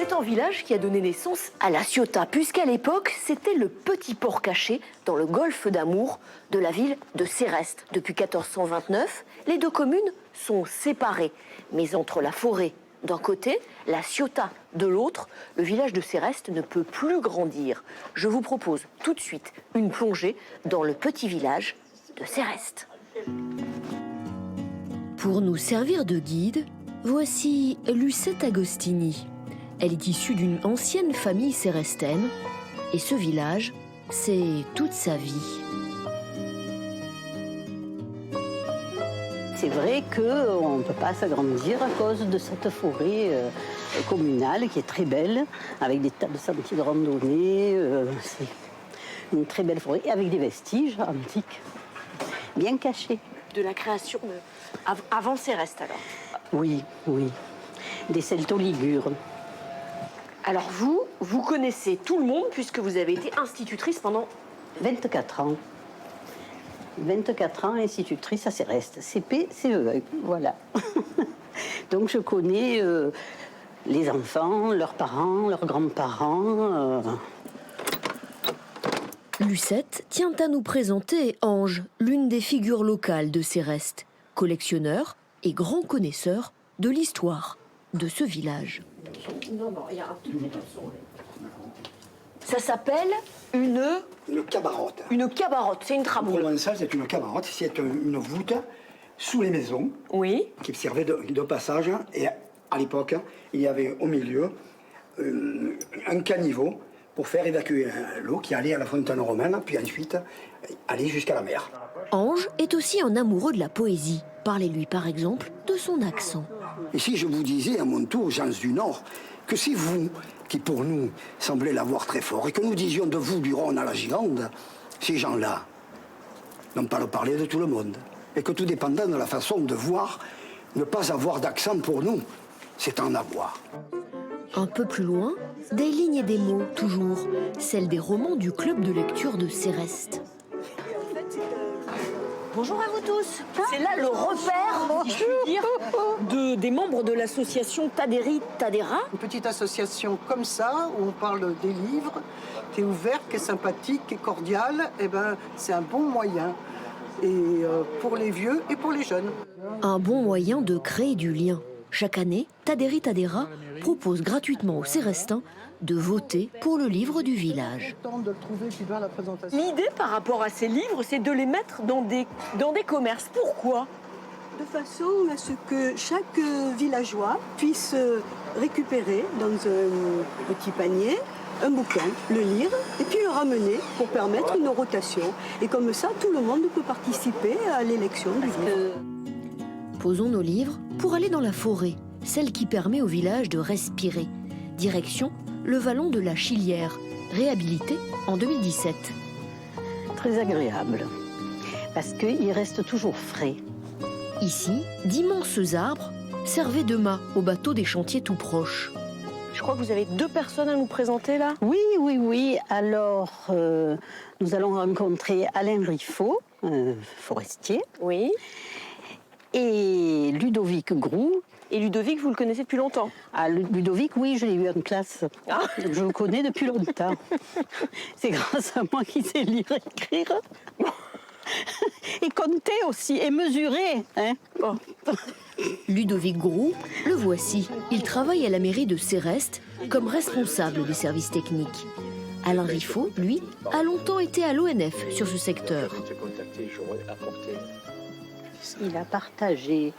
C'est un village qui a donné naissance à La Ciotat, puisqu'à l'époque, c'était le petit port caché dans le golfe d'Amour de la ville de Céreste. Depuis 1429, les deux communes sont séparées. Mais entre la forêt d'un côté, La Ciotat de l'autre, le village de Céreste ne peut plus grandir. Je vous propose tout de suite une plongée dans le petit village de Céreste. Pour nous servir de guide, voici Lucette Agostini. Elle est issue d'une ancienne famille cérestaine et ce village, c'est toute sa vie. C'est vrai qu'on ne peut pas s'agrandir à cause de cette forêt communale qui est très belle, avec des tas de sentiers de randonnée. C'est une très belle forêt, avec des vestiges antiques, bien cachés. De la création avant Céreste alors. Oui, oui. Des Celto-Ligures. Alors vous connaissez tout le monde puisque vous avez été institutrice pendant 24 ans. 24 ans, institutrice à Céreste. CP, CE, voilà. Donc je connais les enfants, leurs parents, leurs grands-parents. Lucette tient à nous présenter Ange, l'une des figures locales de Céreste, collectionneur et grand connaisseur de l'histoire de ce village. Non, il y a un tout petit peu de son. Ça s'appelle une cabarotte. Une cabarotte, c'est une En tramoule. provençal, c'est une cabarotte. C'est une voûte sous les maisons Oui. qui servait de passage. Et à l'époque, il y avait au milieu un caniveau pour faire évacuer l'eau qui allait à la fontaine romaine, puis ensuite aller jusqu'à la mer. Ange est aussi un amoureux de la poésie. Parlez-lui par exemple de son accent. Et si je vous disais à mon tour, gens du Nord, que c'est vous qui pour nous semblez l'avoir très fort, et que nous disions de vous du Rhône à la Gironde, ces gens-là n'ont pas le parler de tout le monde. Et que tout dépendant de la façon de voir, ne pas avoir d'accent pour nous, c'est en avoir. Un peu plus loin, des lignes et des mots, toujours, celles des romans du club de lecture de Céreste. Bonjour à vous tous. C'est là le repère, si je puis dire, des membres de l'association Taderi Tadera. Une petite association comme ça, où on parle des livres, qui est ouverte, qui est sympathique, qui est cordiale, eh ben, c'est un bon moyen. Et pour les vieux et pour les jeunes. Un bon moyen de créer du lien. Chaque année, Taderi Tadera propose gratuitement aux Cérestins de voter pour le livre du village. L'idée par rapport à ces livres, c'est de les mettre dans des commerces. Pourquoi ? De façon à ce que chaque villageois puisse récupérer dans un petit panier un bouquin, le lire et puis le ramener pour permettre une rotation. Et comme ça, tout le monde peut participer à l'élection du livre. Posons nos livres pour aller dans la forêt, celle qui permet au village de respirer. Direction le vallon de la Chilière, réhabilité en 2017. Très agréable, parce qu'il reste toujours frais. Ici, d'immenses arbres servaient de mât au bateau des chantiers tout proches. Je crois que vous avez deux personnes à nous présenter là. Oui, oui, oui. Alors, nous allons rencontrer Alain Riffaut, forestier. Oui. Et Ludovic Groux. Et Ludovic, vous le connaissez depuis longtemps? Ah, Ludovic, oui, je l'ai eu en classe. Ah. Je le connais depuis longtemps. C'est grâce à moi qu'il sait lire et écrire. Et compter aussi, et mesurer. Hein. Oh. Ludovic Groux, le voici. Il travaille à la mairie de Céreste comme responsable des services techniques. Alain Riffaut, lui, a longtemps été à l'ONF sur ce secteur. Il a partagé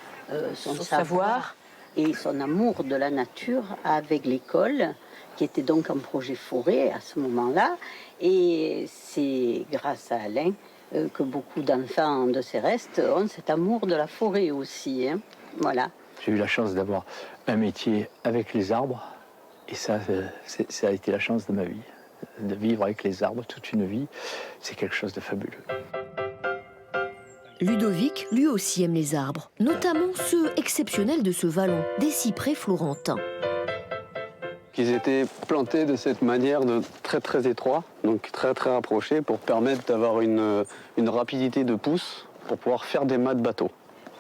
son savoir et son amour de la nature avec l'école, qui était donc un projet forêt à ce moment-là. Et c'est grâce à Alain que beaucoup d'enfants de Céreste ont cet amour de la forêt aussi. Hein. Voilà. J'ai eu la chance d'avoir un métier avec les arbres, et ça a été la chance de ma vie. De vivre avec les arbres toute une vie, c'est quelque chose de fabuleux. Ludovic, lui aussi, aime les arbres, notamment ceux exceptionnels de ce vallon, des cyprès florentins. Qu'ils étaient plantés de cette manière de très très étroit, donc très très rapprochés, pour permettre d'avoir une rapidité de pousse pour pouvoir faire des mâts de bateau.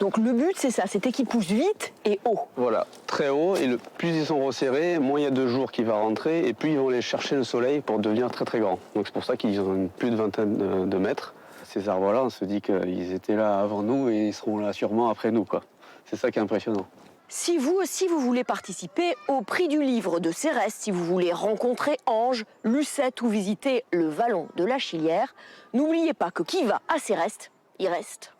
Donc le but, c'est ça, c'était qu'ils poussent vite et haut. Voilà, très haut, et plus ils sont resserrés, moins il y a de jours qui va rentrer, et plus ils vont aller chercher le soleil pour devenir très très grands. Donc c'est pour ça qu'ils ont plus de vingtaine de mètres. Ces arbres-là, on se dit qu'ils étaient là avant nous et ils seront là sûrement après nous, quoi. C'est ça qui est impressionnant. Si vous aussi vous voulez participer au prix du livre de Céreste, si vous voulez rencontrer Ange, Lucette ou visiter le vallon de la Chilière, n'oubliez pas que qui va à Céreste, il reste.